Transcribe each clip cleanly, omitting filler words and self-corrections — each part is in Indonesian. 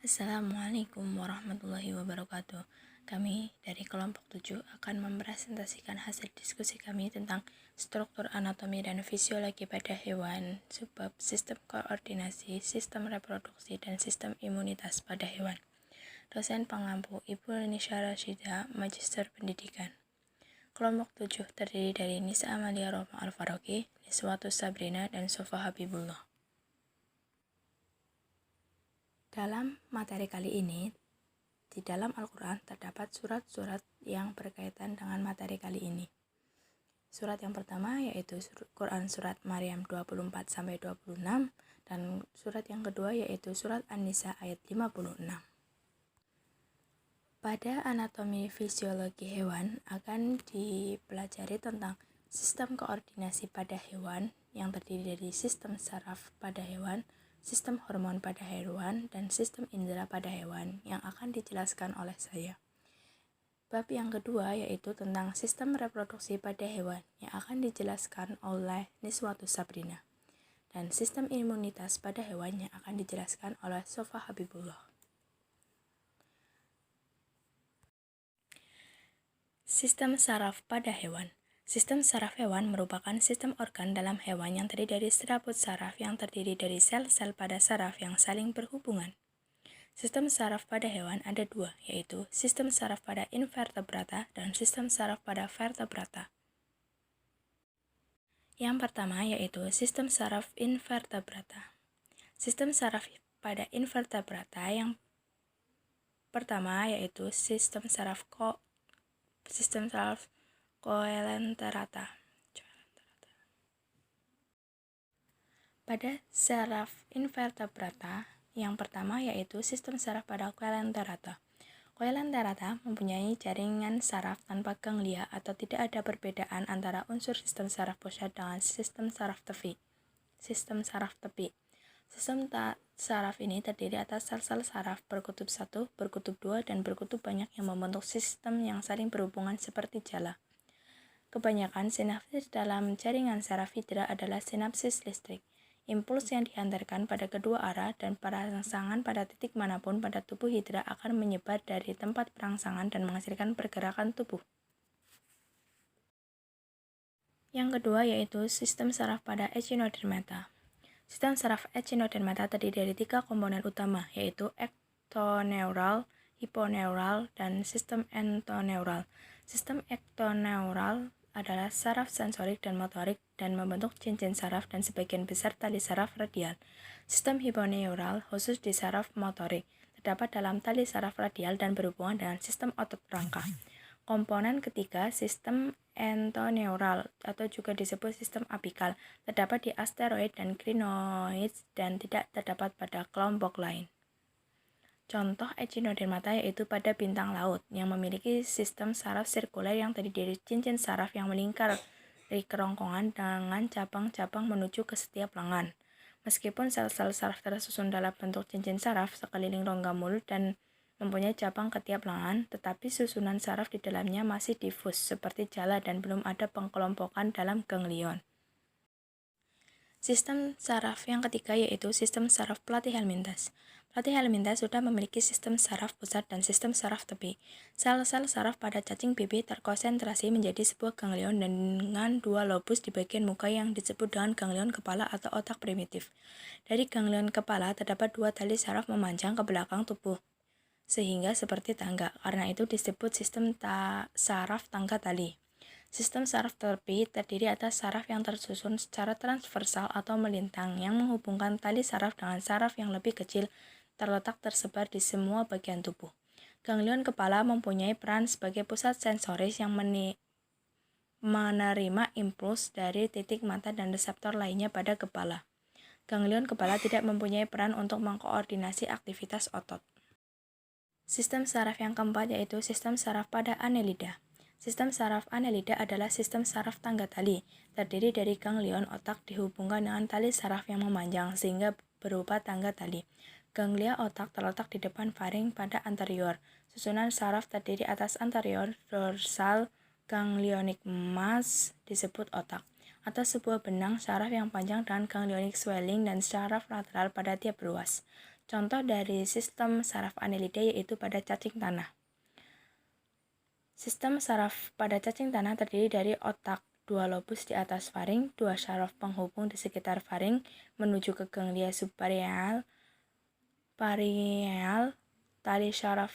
Assalamualaikum warahmatullahi wabarakatuh. Kami dari kelompok 7 akan mempresentasikan hasil diskusi kami tentang struktur anatomi dan fisiologi pada hewan, subbab sistem koordinasi, sistem reproduksi, dan sistem imunitas pada hewan. Dosen pengampu Ibu Nisha Rashida, Magister Pendidikan. Kelompok 7 terdiri dari Nisa Amalia Roma Al-Faroqi, Niswatus Sabrina, dan Sofa Habibullah. Dalam materi kali ini, di dalam Al-Quran terdapat surat-surat yang berkaitan dengan materi kali ini. Surat yang pertama yaitu Quran Surat Maryam 24-26 dan surat yang kedua yaitu Surat An-Nisa ayat 56. Pada anatomi fisiologi hewan akan dipelajari tentang sistem koordinasi pada hewan yang terdiri dari sistem saraf pada hewan, sistem hormon pada hewan, dan sistem indera pada hewan yang akan dijelaskan oleh saya. Bab yang kedua yaitu tentang sistem reproduksi pada hewan yang akan dijelaskan oleh Niswatus Sabrina. Dan sistem imunitas pada hewan yang akan dijelaskan oleh Sofa Habibullah. Sistem saraf pada hewan. Sistem saraf hewan merupakan sistem organ dalam hewan yang terdiri dari serabut saraf yang terdiri dari sel-sel pada saraf yang saling berhubungan. Sistem saraf pada hewan ada dua, yaitu sistem saraf pada invertebrata dan sistem saraf pada vertebrata. Yang pertama yaitu sistem saraf invertebrata. Sistem saraf pada invertebrata yang pertama yaitu sistem saraf Coelenterata. Pada saraf invertebrata yang pertama yaitu sistem saraf pada Coelenterata. Coelenterata mempunyai jaringan saraf tanpa ganglia atau tidak ada perbedaan antara unsur sistem saraf pusat dengan sistem saraf tepi. Sistem saraf ini terdiri atas sel-sel saraf berkutub 1, berkutub 2, dan berkutub banyak yang membentuk sistem yang saling berhubungan seperti jala. Kebanyakan sinapsis dalam jaringan saraf hidra adalah sinapsis listrik. Impuls yang diantarkan pada kedua arah dan perangsangan pada titik manapun pada tubuh hidra akan menyebar dari tempat perangsangan dan menghasilkan pergerakan tubuh. Yang kedua yaitu sistem saraf pada echinodermata. Sistem saraf echinodermata terdiri dari 3 komponen utama, yaitu ektoneural, hiponeural, dan sistem entoneural. Sistem ektoneural adalah saraf sensorik dan motorik dan membentuk cincin saraf dan sebagian besar tali saraf radial. Sistem hiponeural khusus di saraf motorik, terdapat dalam tali saraf radial dan berhubungan dengan sistem otot rangka. Komponen ketiga, sistem entoneural atau juga disebut sistem apikal, terdapat di asteroid dan crinoid dan tidak terdapat pada kelompok lain. Contoh echinodermata yaitu pada bintang laut yang memiliki sistem saraf sirkuler yang terdiri dari cincin saraf yang melingkar dari kerongkongan dengan cabang-cabang menuju ke setiap lengan. Meskipun sel-sel saraf tersusun dalam bentuk cincin saraf sekeliling rongga mulut dan mempunyai cabang ke tiap lengan, tetapi susunan saraf di dalamnya masih difus seperti jala dan belum ada pengkelompokan dalam ganglion. Sistem saraf yang ketiga yaitu sistem saraf platyhelminthes. Platyhelminthes sudah memiliki sistem saraf pusat dan sistem saraf tepi. Sel-sel saraf pada cacing pipih terkonsentrasi menjadi sebuah ganglion dengan 2 lobus di bagian muka yang disebut dengan ganglion kepala atau otak primitif. Dari ganglion kepala terdapat 2 tali saraf memanjang ke belakang tubuh, sehingga seperti tangga. Karena itu disebut sistem saraf tangga tali. Sistem saraf tepi terdiri atas saraf yang tersusun secara transversal atau melintang yang menghubungkan tali saraf dengan saraf yang lebih kecil terletak tersebar di semua bagian tubuh. Ganglion kepala mempunyai peran sebagai pusat sensoris yang menerima impuls dari titik mata dan reseptor lainnya pada kepala. Ganglion kepala tidak mempunyai peran untuk mengkoordinasi aktivitas otot. Sistem saraf yang keempat yaitu sistem saraf pada annelida. Sistem saraf annelida adalah sistem saraf tangga tali, terdiri dari ganglion otak dihubungkan dengan tali saraf yang memanjang sehingga berupa tangga tali. Ganglia otak terletak di depan faring pada anterior. Susunan saraf terdiri atas anterior dorsal ganglionic mass disebut otak, atau sebuah benang saraf yang panjang dengan ganglionic swelling dan saraf lateral pada tiap ruas. Contoh dari sistem saraf Annelida yaitu pada cacing tanah. Sistem saraf pada cacing tanah terdiri dari otak, 2 lobus di atas faring, 2 syaraf penghubung di sekitar faring menuju ke ganglia subparietal, tali syaraf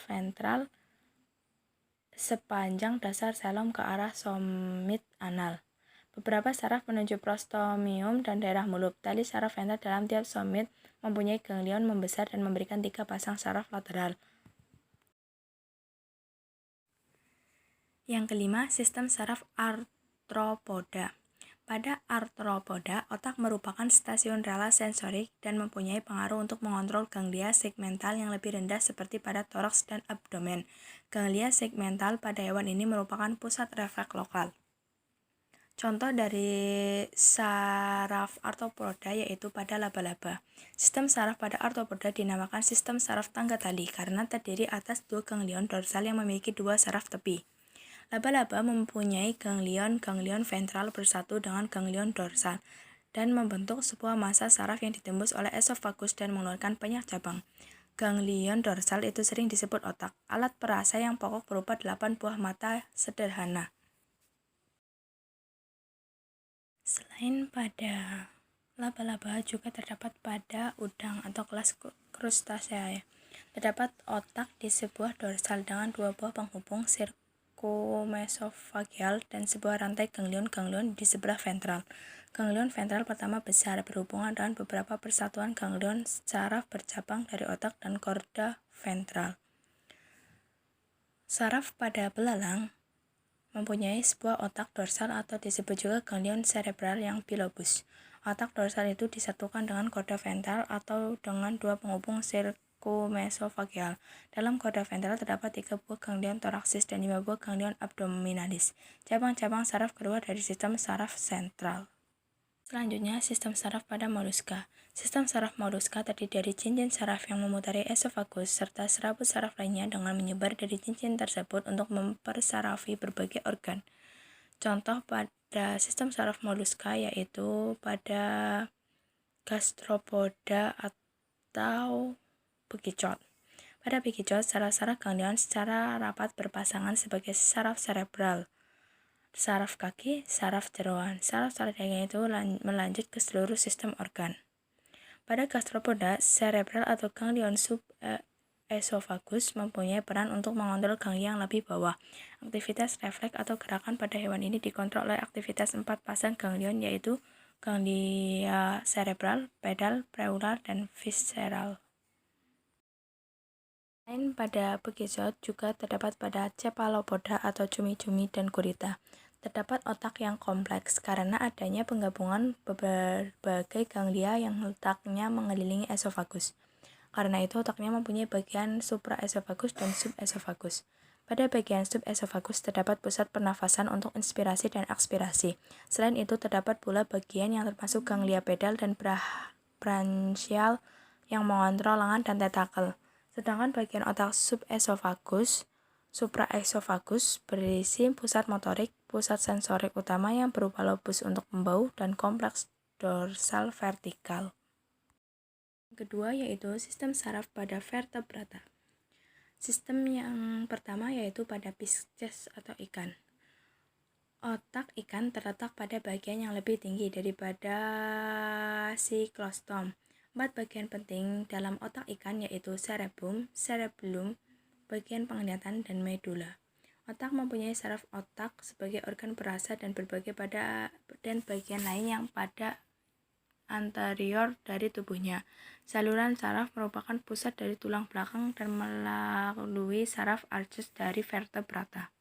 ventral sepanjang dasar xilem ke arah somit anal. Beberapa saraf menuju prostomium dan daerah mulut. Tali syaraf ventral dalam tiap somit mempunyai ganglion membesar dan memberikan 3 pasang saraf lateral. Yang kelima, sistem saraf arthropoda. Pada arthropoda, otak merupakan stasiun relasi sensorik dan mempunyai pengaruh untuk mengontrol ganglia segmental yang lebih rendah seperti pada toraks dan abdomen. Ganglia segmental pada hewan ini merupakan pusat refleks lokal. Contoh dari saraf arthropoda yaitu pada laba-laba. Sistem saraf pada arthropoda dinamakan sistem saraf tangga tali karena terdiri atas 2 ganglion dorsal yang memiliki 2 saraf tepi. Laba-laba mempunyai ganglion ventral bersatu dengan ganglion dorsal dan membentuk sebuah massa saraf yang ditembus oleh esofagus dan mengeluarkan banyak cabang. Ganglion dorsal itu sering disebut otak, alat perasa yang pokok berupa 8 buah mata sederhana. Selain pada laba-laba, juga terdapat pada udang atau kelas krustasea. Terdapat otak di sebuah dorsal dengan 2 buah penghubung sirkumesofageal dan sebuah rantai ganglion di sebelah ventral. Ganglion ventral pertama besar, berhubungan dengan beberapa persatuan ganglion saraf bercabang dari otak dan korda ventral. Saraf pada belalang mempunyai sebuah otak dorsal atau disebut juga ganglion cerebral yang bilobus. Otak dorsal itu disatukan dengan korda ventral atau dengan 2 penghubung sirkumesofageal. Dalam korda ventral terdapat 3 buah ganglion thoracis dan 5 buah ganglion abdominalis. Cabang-cabang saraf keluar dari sistem saraf sentral. Selanjutnya, sistem saraf pada moluska. Sistem saraf moluska terdiri dari cincin saraf yang memutari esofagus serta serabut saraf lainnya dengan menyebar dari cincin tersebut untuk mempersarafi berbagai organ. Contoh pada sistem saraf moluska yaitu pada gastropoda atau bekicot. Pada bekicot, saraf-saraf ganglion secara rapat berpasangan sebagai saraf cerebral, saraf kaki, saraf jeroan. Saraf-saraf daging itu melanjut ke seluruh sistem organ. Pada gastropoda, cerebral atau ganglion subesofagus mempunyai peran untuk mengontrol ganglia yang lebih bawah. Aktivitas refleks atau gerakan pada hewan ini dikontrol oleh aktivitas 4 pasang ganglion yaitu ganglia cerebral, pedal, preular, dan visceral. Selain pada bekicot, juga terdapat pada cephalopoda atau cumi-cumi dan gurita. Terdapat otak yang kompleks karena adanya penggabungan berbagai ganglia yang letaknya mengelilingi esofagus. Karena itu, otaknya mempunyai bagian supraesofagus dan subesofagus. Pada bagian subesofagus terdapat pusat pernafasan untuk inspirasi dan ekspirasi. Selain itu, terdapat pula bagian yang termasuk ganglia pedal dan branchial yang mengontrol lengan dan tentakel. Sedangkan bagian otak supraesofagus berisi pusat motorik, pusat sensorik utama yang berupa lobus untuk membau, dan kompleks dorsal vertikal. Kedua yaitu sistem saraf pada vertebrata. Sistem yang pertama yaitu pada Pisces atau ikan. Otak ikan terletak pada bagian yang lebih tinggi daripada siklostom. 4 bagian penting dalam otak ikan yaitu cerebrum, bagian penglihatan, dan medula. Otak mempunyai saraf otak sebagai organ perasa dan bagian lain yang pada anterior dari tubuhnya. Saluran saraf merupakan pusat dari tulang belakang dan melalui saraf arches dari vertebrata.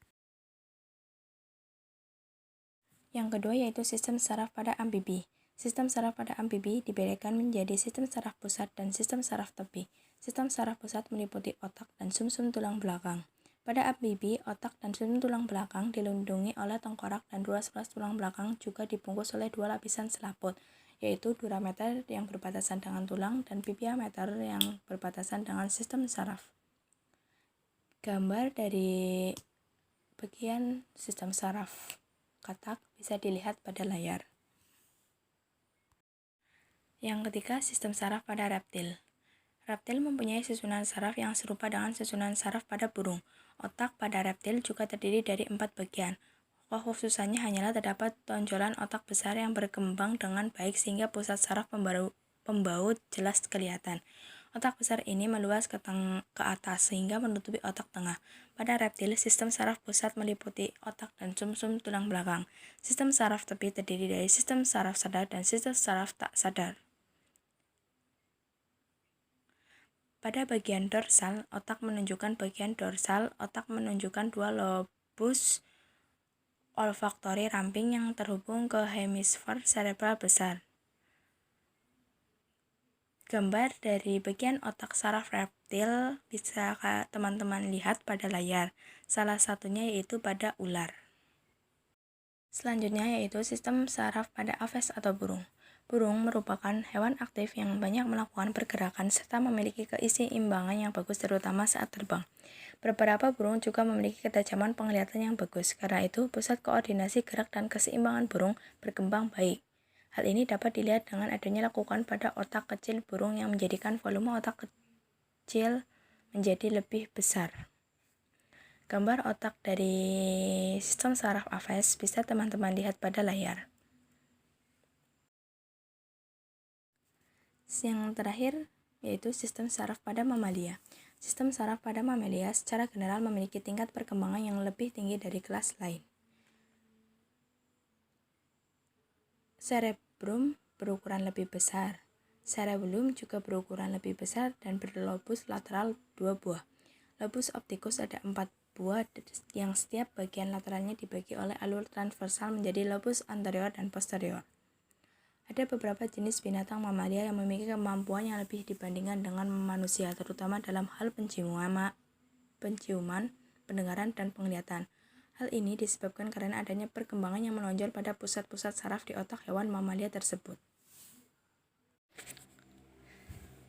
Yang kedua yaitu sistem saraf pada amfibi. Sistem saraf pada amfibi dibedakan menjadi sistem saraf pusat dan sistem saraf tepi. Sistem saraf pusat meliputi otak dan sumsum tulang belakang. Pada amfibi, otak dan sumsum tulang belakang dilindungi oleh tengkorak dan ruas-ruas tulang belakang juga dibungkus oleh 2 lapisan selaput, yaitu durameter yang berbatasan dengan tulang dan pipiameter yang berbatasan dengan sistem saraf. Gambar dari bagian sistem saraf katak bisa dilihat pada layar. Yang ketiga, sistem saraf pada reptil. Reptil mempunyai susunan saraf yang serupa dengan susunan saraf pada burung. Otak pada reptil juga terdiri dari 4 bagian. Kekhususannya hanyalah terdapat tonjolan otak besar yang berkembang dengan baik sehingga pusat saraf pembaut jelas kelihatan. Otak besar ini meluas ke atas sehingga menutupi otak tengah. Pada reptil, sistem saraf pusat meliputi otak dan sumsum tulang belakang. Sistem saraf tepi terdiri dari sistem saraf sadar dan sistem saraf tak sadar. Pada bagian dorsal, otak menunjukkan dua lobus olfaktori ramping yang terhubung ke hemisfer cerebral besar. Gambar dari bagian otak saraf reptil bisa teman-teman lihat pada layar. Salah satunya yaitu pada ular. Selanjutnya yaitu sistem saraf pada aves atau burung. Burung merupakan hewan aktif yang banyak melakukan pergerakan serta memiliki keseimbangan yang bagus terutama saat terbang. Beberapa burung juga memiliki ketajaman penglihatan yang bagus. Karena itu, pusat koordinasi gerak dan keseimbangan burung berkembang baik. Hal ini dapat dilihat dengan adanya lekukan pada otak kecil burung yang menjadikan volume otak kecil menjadi lebih besar. Gambar otak dari sistem saraf aves bisa teman-teman lihat pada layar. Yang terakhir yaitu sistem saraf pada mamalia. Sistem saraf pada mamalia secara general memiliki tingkat perkembangan yang lebih tinggi dari kelas lain. Cerebrum berukuran lebih besar. Cerebellum juga berukuran lebih besar dan berlobus lateral 2 buah. Lobus opticus ada 4 buah yang setiap bagian lateralnya dibagi oleh alur transversal menjadi lobus anterior dan posterior. Ada beberapa jenis binatang mamalia yang memiliki kemampuan yang lebih dibandingkan dengan manusia, terutama dalam hal penciuman, pendengaran, dan penglihatan. Hal ini disebabkan karena adanya perkembangan yang menonjol pada pusat-pusat saraf di otak hewan mamalia tersebut.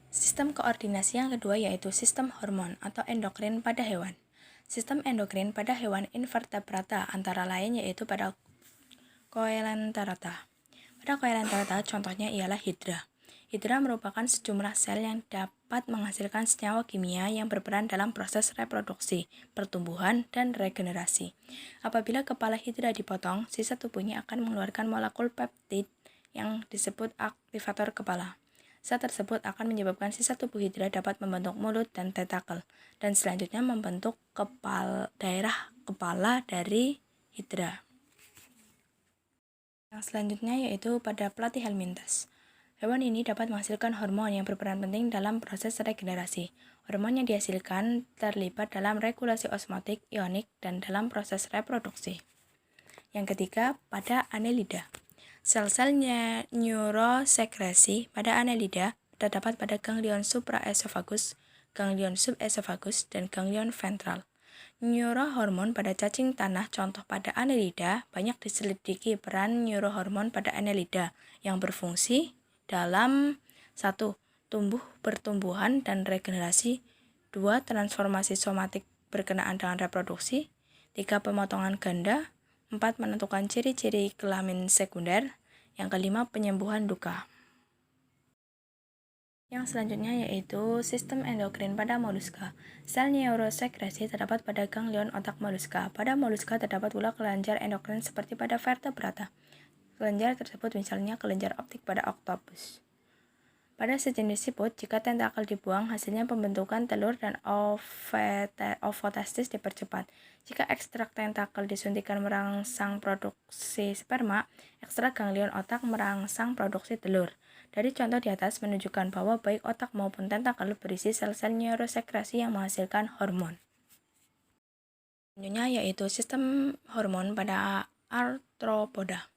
Sistem koordinasi yang kedua yaitu sistem hormon atau endokrin pada hewan. Sistem endokrin pada hewan invertebrata antara lain yaitu pada Coelenterata. Pada Coelenterata contohnya ialah hidra. Hidra merupakan sejumlah sel yang dapat menghasilkan senyawa kimia yang berperan dalam proses reproduksi, pertumbuhan, dan regenerasi. Apabila kepala hidra dipotong, sisa tubuhnya akan mengeluarkan molekul peptid yang disebut aktivator kepala. Zat tersebut akan menyebabkan sisa tubuh hidra dapat membentuk mulut dan tentakel, dan selanjutnya membentuk daerah kepala dari hidra. Yang selanjutnya yaitu pada Platyhelminthes. Hewan ini dapat menghasilkan hormon yang berperan penting dalam proses regenerasi. Hormon yang dihasilkan terlibat dalam regulasi osmotik, ionik, dan dalam proses reproduksi. Yang ketiga, pada Annelida. Sel-sel neurosekresi pada Annelida terdapat pada ganglion supraesophagus, ganglion subesophagus, dan ganglion ventral. Neurohormon pada cacing tanah contoh pada Annelida banyak diselidiki peran neurohormon pada Annelida yang berfungsi dalam 1. Pertumbuhan dan regenerasi, 2. Transformasi somatik berkenaan dengan reproduksi, 3. Pemotongan ganda, 4. Menentukan ciri-ciri kelamin sekunder, yang kelima penyembuhan luka. Yang selanjutnya yaitu sistem endokrin pada moluska. Sel neurosekresi terdapat pada ganglion otak moluska. Pada moluska terdapat pula kelenjar endokrin seperti pada vertebrata. Kelenjar tersebut misalnya kelenjar optik pada oktopus. Pada sejenis siput, jika tentakel dibuang, hasilnya pembentukan telur dan ovotestis dipercepat. Jika ekstrak tentakel disuntikan merangsang produksi sperma, ekstrak ganglion otak merangsang produksi telur. Dari contoh di atas menunjukkan bahwa baik otak maupun tentakel berisi sel-sel neurosekresi yang menghasilkan hormon. Selanjutnya yaitu sistem hormon pada arthropoda.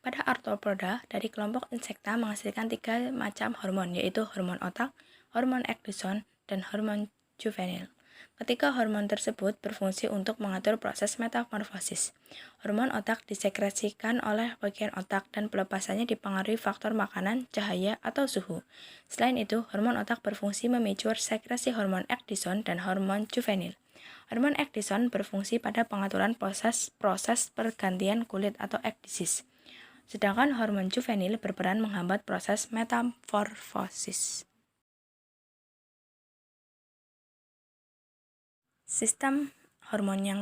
Pada arthropoda, dari kelompok insekta menghasilkan 3 macam hormon, yaitu hormon otak, hormon ekdison, dan hormon juvenil. Ketiga hormon tersebut berfungsi untuk mengatur proses metamorfosis. Hormon otak disekresikan oleh bagian otak dan pelepasannya dipengaruhi faktor makanan, cahaya, atau suhu. Selain itu, hormon otak berfungsi memicu sekresi hormon ekdison dan hormon juvenil. Hormon ekdison berfungsi pada pengaturan proses pergantian kulit atau ekdisis. Sedangkan hormon juvenil berperan menghambat proses metamorfosis. Sistem hormon yang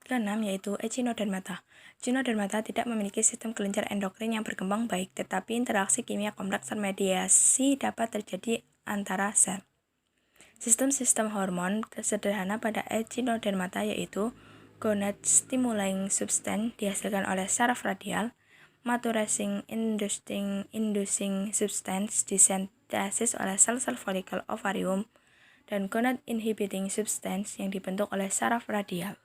keenam yaitu echinodermata. Echinodermata tidak memiliki sistem kelenjar endokrin yang berkembang baik, tetapi interaksi kimia kompleks dan mediasi dapat terjadi antara sel. Sistem-sistem hormon sederhana pada echinodermata yaitu gonad stimulating substance dihasilkan oleh saraf radial, maturation inducing substance disintesis oleh sel-sel folikel ovarium, dan gonad inhibiting substance yang dibentuk oleh saraf radial.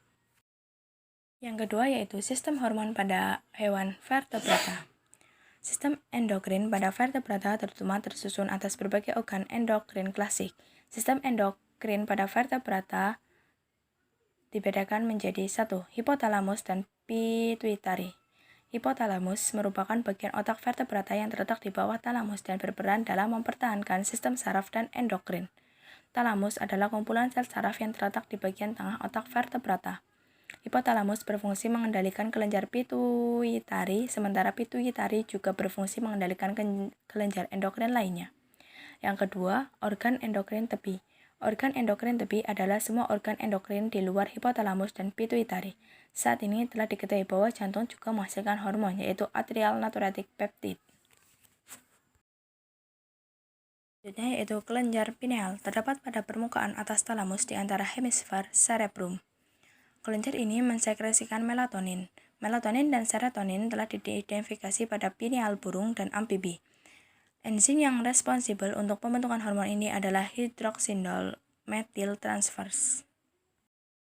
Yang kedua yaitu sistem hormon pada hewan vertebrata. Sistem endokrin pada vertebrata terutama tersusun atas berbagai organ endokrin klasik. Sistem endokrin pada vertebrata dibedakan menjadi 1. Hipotalamus dan pituitari. Hipotalamus merupakan bagian otak vertebrata yang terletak di bawah talamus dan berperan dalam mempertahankan sistem saraf dan endokrin. Talamus adalah kumpulan sel saraf yang terletak di bagian tengah otak vertebrata. Hipotalamus berfungsi mengendalikan kelenjar pituitari, sementara pituitari juga berfungsi mengendalikan kelenjar endokrin lainnya. Yang kedua, organ endokrin tepi. Organ endokrin tepi adalah semua organ endokrin di luar hipotalamus dan pituitari. Saat ini telah diketahui bahwa jantung juga menghasilkan hormon, yaitu atrial natriuretic peptide. Selanjutnya yaitu kelenjar pineal, terdapat pada permukaan atas talamus di antara hemisfer cerebrum. Kelenjar ini mensekresikan melatonin. Melatonin dan serotonin telah diidentifikasi pada pineal burung dan amfibi. Enzim yang responsibel untuk pembentukan hormon ini adalah hidroksindol metil transferase.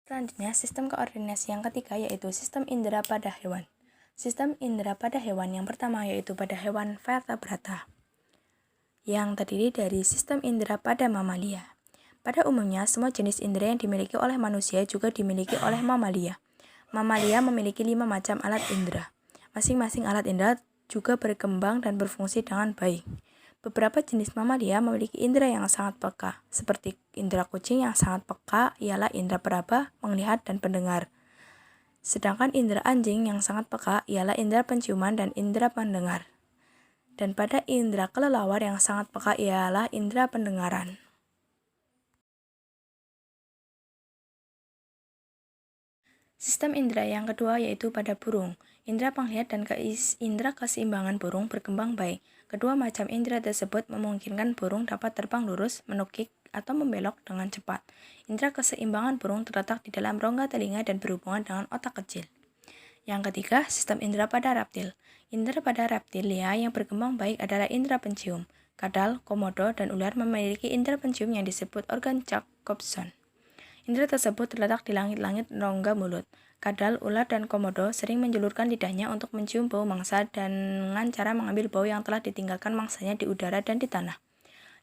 Selanjutnya, sistem koordinasi yang ketiga yaitu sistem indera pada hewan. Sistem indera pada hewan yang pertama yaitu pada hewan vertebrata, yang terdiri dari sistem indera pada mamalia. Pada umumnya, semua jenis indera yang dimiliki oleh manusia juga dimiliki oleh mamalia. Mamalia memiliki 5 macam alat indera. Masing-masing alat indera juga berkembang dan berfungsi dengan baik. Beberapa jenis mamalia memiliki indera yang sangat peka, seperti indera kucing yang sangat peka ialah indera peraba, melihat, dan pendengar. Sedangkan indera anjing yang sangat peka ialah indera penciuman dan indera pendengar. Dan pada indera kelelawar yang sangat peka ialah indera pendengaran. Sistem indera yang kedua yaitu pada burung. Indera penglihat dan indera keseimbangan burung berkembang baik. Kedua macam indera tersebut memungkinkan burung dapat terbang lurus, menukik, atau membelok dengan cepat. Indera keseimbangan burung terletak di dalam rongga telinga dan berhubungan dengan otak kecil. Yang ketiga, sistem indera pada reptil. Indera pada reptilia yang berkembang baik adalah indera pencium. Kadal, komodo, dan ular memiliki indera pencium yang disebut organ Jacobson. Indera tersebut terletak di langit-langit rongga mulut. Kadal, ular, dan komodo sering menjulurkan lidahnya untuk mencium bau mangsa dengan cara mengambil bau yang telah ditinggalkan mangsanya di udara dan di tanah.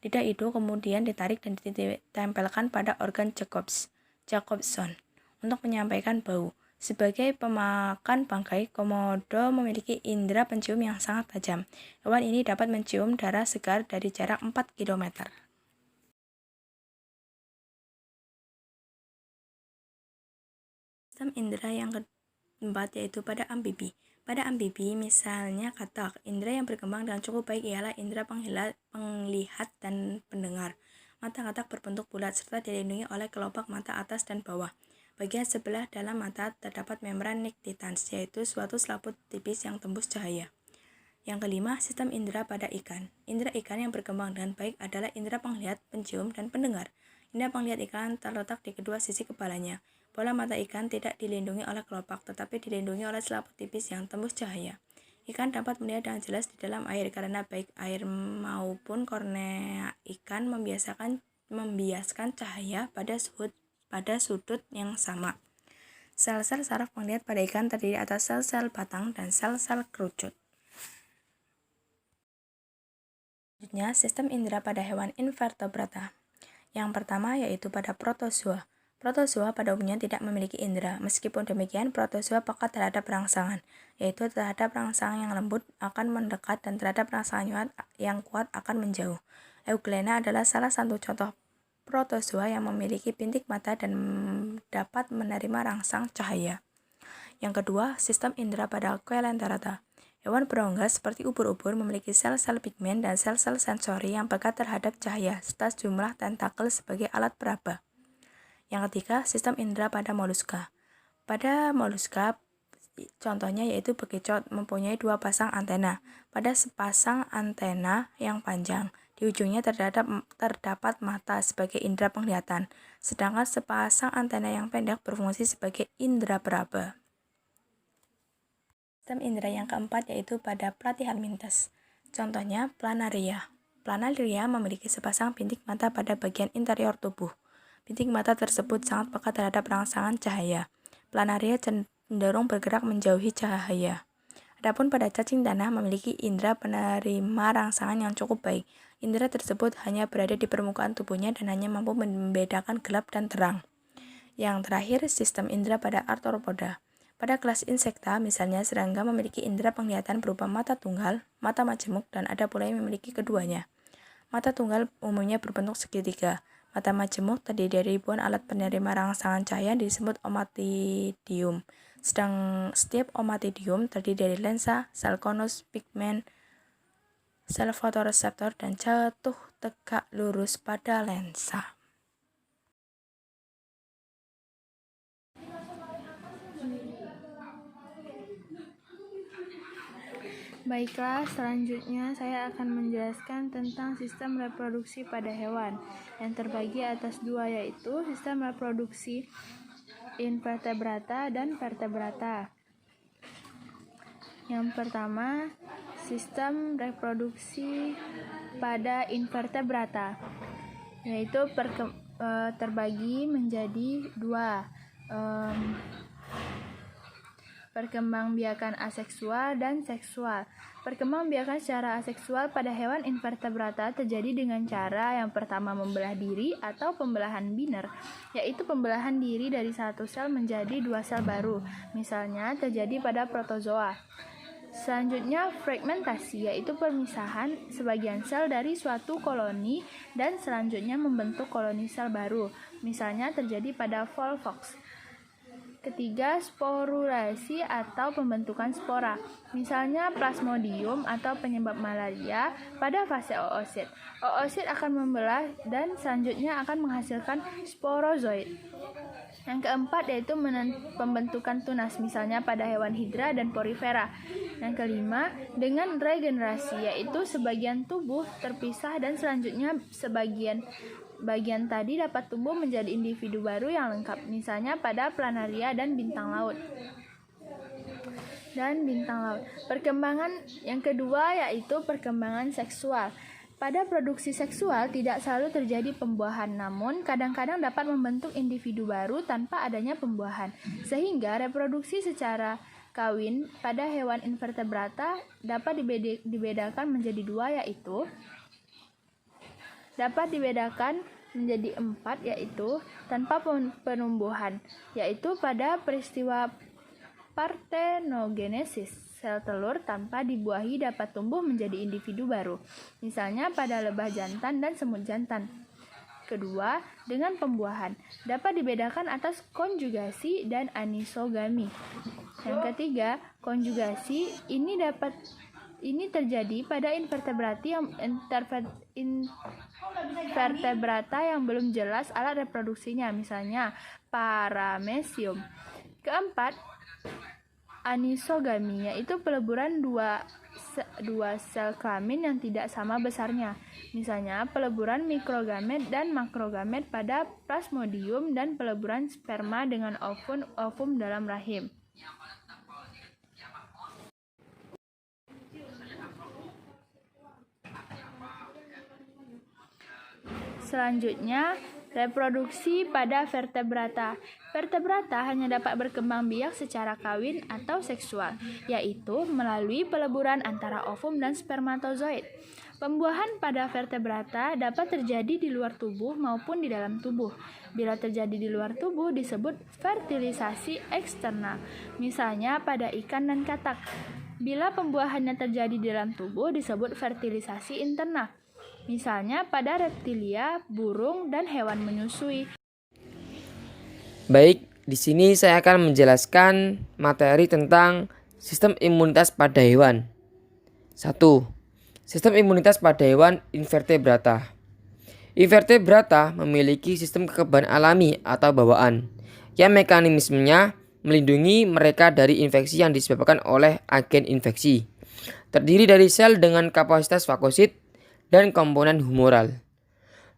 Lidah itu kemudian ditarik dan ditempelkan pada organ Jacobson untuk menyampaikan bau. Sebagai pemakan bangkai, komodo memiliki indera pencium yang sangat tajam. Hewan ini dapat mencium darah segar dari jarak 4 km. Sistem indera yang keempat yaitu pada amfibi. Pada amfibi, misalnya katak, indera yang berkembang dengan cukup baik ialah indera penglihat dan pendengar. Mata katak berbentuk bulat serta dilindungi oleh kelopak mata atas dan bawah. Bagian sebelah dalam mata terdapat membran nictitans, yaitu suatu selaput tipis yang tembus cahaya. Yang kelima, sistem indera pada ikan. Indera ikan yang berkembang dengan baik adalah indera penglihat, pencium, dan pendengar. Indera penglihat ikan terletak di kedua sisi kepalanya. Bola mata ikan tidak dilindungi oleh kelopak, tetapi dilindungi oleh selaput tipis yang tembus cahaya. Ikan dapat melihat dengan jelas di dalam air karena baik air maupun kornea ikan membiaskan cahaya pada sudut yang sama. Sel-sel saraf penglihat pada ikan terdiri atas sel-sel batang dan sel-sel kerucut. Selanjutnya, sistem indera pada hewan invertebrata. Yang pertama yaitu pada protozoa. Protozoa pada umumnya tidak memiliki indera. Meskipun demikian, protozoa peka terhadap rangsangan, yaitu terhadap rangsangan yang lembut akan mendekat dan terhadap rangsangan yang kuat akan menjauh. Euglena adalah salah satu contoh protozoa yang memiliki bintik mata dan dapat menerima rangsang cahaya. Yang kedua, sistem indera pada Coelenterata. Hewan berongga seperti ubur-ubur memiliki sel-sel pigmen dan sel-sel sensori yang peka terhadap cahaya, serta sejumlah tentakel sebagai alat peraba. Yang ketiga, sistem indera pada moluska. Pada moluska, contohnya yaitu bekicot, mempunyai 2 pasang antena. Pada sepasang antena yang panjang, di ujungnya terdapat mata sebagai indera penglihatan, sedangkan sepasang antena yang pendek berfungsi sebagai indera peraba. Sistem indera yang keempat yaitu pada pelatihan mintes. Contohnya planaria. Planaria memiliki sepasang bintik mata pada bagian interior tubuh. Bintik mata tersebut sangat peka terhadap rangsangan cahaya. Planaria cenderung bergerak menjauhi cahaya. Adapun pada cacing tanah memiliki indera penerima rangsangan yang cukup baik. Indera tersebut hanya berada di permukaan tubuhnya dan hanya mampu membedakan gelap dan terang. Yang terakhir, sistem indera pada arthropoda. Pada kelas insekta, misalnya serangga memiliki indera penglihatan berupa mata tunggal, mata majemuk, dan ada pula yang memiliki keduanya. Mata tunggal umumnya berbentuk segitiga. Mata majemuk terdiri dari ribuan alat penerima rangsangan cahaya disebut omatidium. Sedang setiap omatidium terdiri dari lensa, sel konus, pigmen, sel fotoreseptor, dan jatuh tegak lurus pada lensa. Baiklah, selanjutnya saya akan menjelaskan tentang sistem reproduksi pada hewan yang terbagi atas 2, yaitu sistem reproduksi invertebrata dan vertebrata. Yang pertama, sistem reproduksi pada invertebrata, yaitu terbagi menjadi 2, perkembangbiakan aseksual dan seksual. Perkembangbiakan secara aseksual pada hewan invertebrata terjadi dengan cara yang pertama membelah diri atau pembelahan biner, yaitu pembelahan diri dari satu sel menjadi 2 sel baru, misalnya terjadi pada protozoa. Selanjutnya, fragmentasi, yaitu pemisahan sebagian sel dari suatu koloni dan selanjutnya membentuk koloni sel baru, misalnya terjadi pada Volvox. Ketiga, sporulasi atau pembentukan spora, misalnya Plasmodium atau penyebab malaria pada fase oosit. Oosit akan membelah dan selanjutnya akan menghasilkan sporozoid. Yang keempat yaitu pembentukan tunas, misalnya pada hewan hidra dan porifera. Yang kelima, dengan regenerasi, yaitu sebagian tubuh terpisah dan selanjutnya bagian tadi dapat tumbuh menjadi individu baru yang lengkap, misalnya pada planaria dan bintang laut. Perkembangan yang kedua yaitu perkembangan seksual. Pada produksi seksual tidak selalu terjadi pembuahan, namun kadang-kadang dapat membentuk individu baru tanpa adanya pembuahan. Sehingga reproduksi secara kawin pada hewan invertebrata dapat dibedakan menjadi 2, yaitu dapat dibedakan menjadi 4, yaitu tanpa penumbuhan, yaitu pada peristiwa parthenogenesis, sel telur tanpa dibuahi dapat tumbuh menjadi individu baru, misalnya pada lebah jantan dan semut jantan. Kedua, dengan pembuahan, dapat dibedakan atas konjugasi dan anisogami. Yang ketiga, konjugasi ini terjadi pada invertebrata yang belum jelas alat reproduksinya, misalnya Paramecium. Keempat, anisogami, yaitu peleburan dua sel kelamin yang tidak sama besarnya, misalnya peleburan mikrogamet dan makrogamet pada Plasmodium dan peleburan sperma dengan ovum dalam rahim. Selanjutnya, reproduksi pada vertebrata. Vertebrata hanya dapat berkembang biak secara kawin atau seksual, yaitu melalui peleburan antara ovum dan spermatozoid. Pembuahan pada vertebrata dapat terjadi di luar tubuh maupun di dalam tubuh. Bila terjadi di luar tubuh disebut fertilisasi eksternal, misalnya pada ikan dan katak. Bila pembuahannya terjadi di dalam tubuh disebut fertilisasi internal, misalnya pada reptilia, burung, dan hewan menyusui. Baik, di sini saya akan menjelaskan materi tentang sistem imunitas pada hewan. 1. Sistem imunitas pada hewan invertebrata. Invertebrata memiliki sistem kekebalan alami atau bawaan yang mekanismenya melindungi mereka dari infeksi yang disebabkan oleh agen infeksi. Terdiri dari sel dengan kapasitas fagosit dan komponen humoral.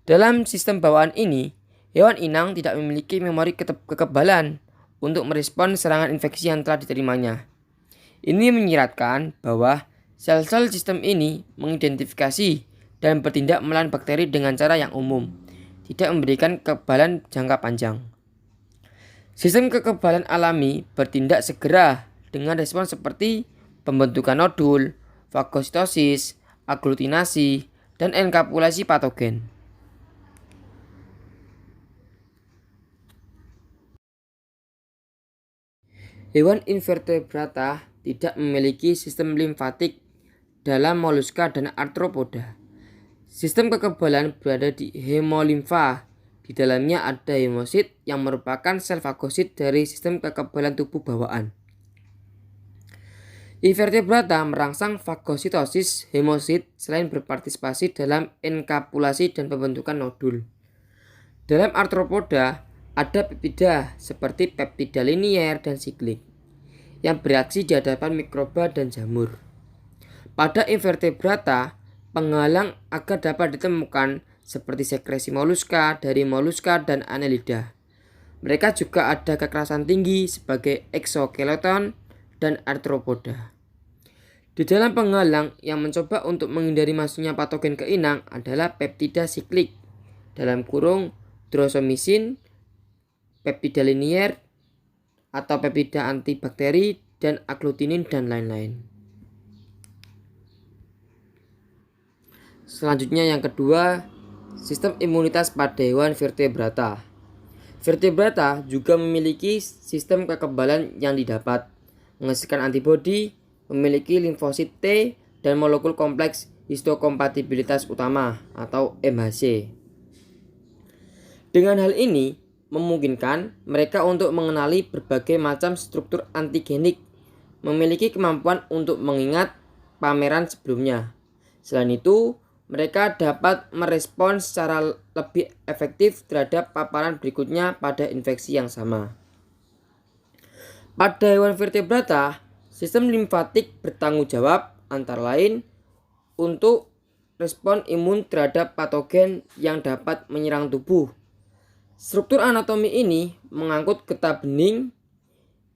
Dalam sistem bawaan ini, hewan inang tidak memiliki memori kekebalan untuk merespon serangan infeksi yang telah diterimanya. Ini menyiratkan bahwa sel-sel sistem ini mengidentifikasi dan bertindak melawan bakteri dengan cara yang umum, tidak memberikan kekebalan jangka panjang. Sistem kekebalan alami bertindak segera dengan respon seperti pembentukan nodul, fagositosis, aglutinasi, dan enkapsulasi patogen. Hewan invertebrata tidak memiliki sistem limfatik dalam moluska dan arthropoda. Sistem kekebalan berada di hemolimfa. Di dalamnya ada hemosit yang merupakan sel fagosit dari sistem kekebalan tubuh bawaan. Invertebrata merangsang fagositosis hemosit selain berpartisipasi dalam enkapsulasi dan pembentukan nodul. Dalam arthropoda, ada peptida seperti peptida linier dan siklik yang bereaksi di hadapan mikroba dan jamur. Pada invertebrata, penghalang agar dapat ditemukan seperti sekresi moluska dari moluska dan annelida. Mereka juga ada kekerasan tinggi sebagai eksoskeleton dan arthropoda. Di dalam penghalang yang mencoba untuk menghindari masuknya patogen ke inang adalah peptida siklik (drosomisin), peptida linier atau peptida antibakteri, dan aglutinin dan lain-lain. Selanjutnya yang kedua, sistem imunitas pada hewan vertebrata. Vertebrata juga memiliki sistem kekebalan yang didapat menghasilkan antibodi, memiliki limfosit T, dan molekul kompleks histokompatibilitas utama atau MHC. Dengan hal ini, memungkinkan mereka untuk mengenali berbagai macam struktur antigenik, memiliki kemampuan untuk mengingat pameran sebelumnya. Selain itu, mereka dapat merespons secara lebih efektif terhadap paparan berikutnya pada infeksi yang sama. Pada hewan vertebrata, sistem limfatik bertanggung jawab antara lain untuk respon imun terhadap patogen yang dapat menyerang tubuh. Struktur anatomi ini mengangkut getah bening.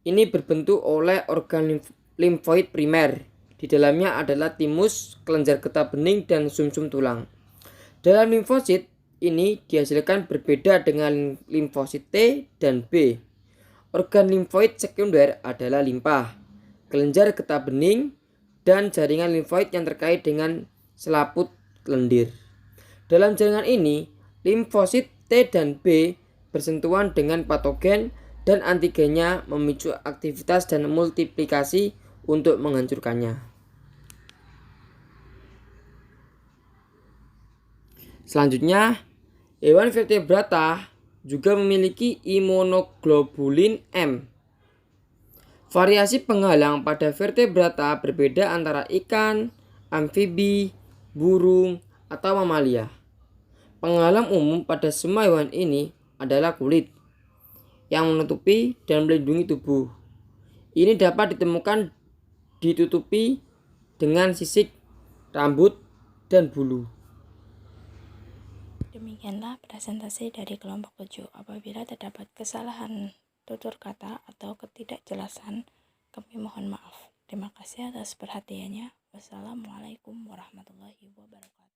Ini berbentuk oleh organ limfoid primer. Di dalamnya adalah timus, kelenjar getah bening, dan sumsum tulang. Dalam limfosit ini dihasilkan berbeda dengan limfosit T dan B. Organ limfoid sekunder adalah limpa, kelenjar getah bening, dan jaringan limfoid yang terkait dengan selaput lendir. Dalam jaringan ini, limfosit T dan B bersentuhan dengan patogen dan antigennya memicu aktivitas dan multiplikasi untuk menghancurkannya. Selanjutnya, hewan vertebrata juga memiliki imunoglobulin M. Variasi penghalang pada vertebrata berbeda antara ikan, amfibi, burung, atau mamalia. Penghalang umum pada semua hewan ini adalah kulit yang menutupi dan melindungi tubuh. Ini dapat ditutupi dengan sisik, rambut, dan bulu. Demikianlah presentasi dari kelompok 7. Apabila terdapat kesalahan tutur kata atau ketidakjelasan, kami mohon maaf. Terima kasih atas perhatiannya. Wassalamualaikum warahmatullahi wabarakatuh.